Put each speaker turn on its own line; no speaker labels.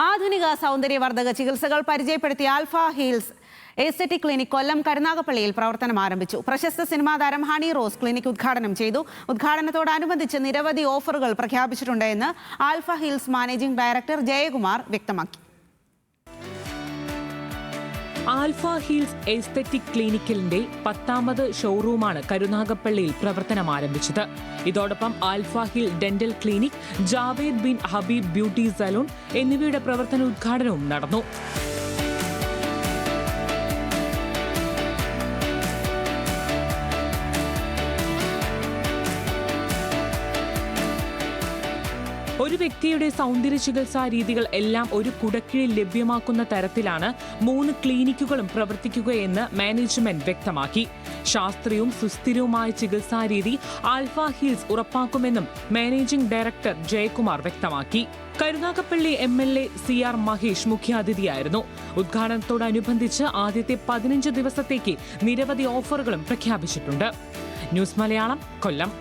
ആധുനിക സൗന്ദര്യവർദ്ധക ചികിത്സകൾ പരിചയപ്പെടുത്തിയ ആൽഫ ഹീൽസ് എസ്തെറ്റിക് ക്ലിനിക് കൊല്ലം കരുനാഗപ്പള്ളിയിൽ പ്രവർത്തനം ആരംഭിച്ചു. പ്രശസ്ത സിനിമാ താരം ഹണി റോസ് ക്ലിനിക് ഉദ്ഘാടനം ചെയ്തു. ഉദ്ഘാടനത്തോടനുബന്ധിച്ച് നിരവധി ഓഫറുകൾ പ്രഖ്യാപിച്ചിട്ടുണ്ട് എന്ന് Alpha Heals managing director Jayakumar വ്യക്തമാക്കി.
ആൽഫ ഹീൽസ് എസ്തെറ്റിക് ക്ലിനിക്കിന്റെ 10ാമത് ഷോറൂമാണ് കരുനാഗപ്പള്ളിയിൽ പ്രവർത്തനം ആരംഭിച്ചത്. ഇതോടൊപ്പം Alpha Hill dental clinic, Jawed bin Habib beauty salon എന്നിവയുടെ പ്രവർത്തനോദ്ഘാടനവും നടന്നു. ഒരു വ്യക്തിയുടെ സൗന്ദര്യ ചികിത്സാ രീതികൾ എല്ലാം ഒരു കുടക്കീഴിൽ ലഭ്യമാക്കുന്ന തരത്തിലാണ് 3 ക്ലിനിക്കുകളും പ്രവർത്തിക്കുകയെന്ന് മാനേജ്മെന്റ് വ്യക്തമാക്കി. ശാസ്ത്രീയവും സുസ്ഥിരവുമായ ചികിത്സാ രീതി ആൽഫ ഹീൽസ് ഉറപ്പാക്കുമെന്നും മാനേജിംഗ് ഡയറക്ടർ ജയകുമാർ വ്യക്തമാക്കി. Karunagappally MLA CR Mahesh മുഖ്യാതിഥിയായിരുന്നു. ഉദ്ഘാടനത്തോടനുബന്ധിച്ച് ആദ്യത്തെ 15 ദിവസത്തേക്ക് നിരവധി ഓഫറുകളും പ്രഖ്യാപിച്ചിട്ടുണ്ട്. ന്യൂസ് മലയാളം, കൊല്ലം.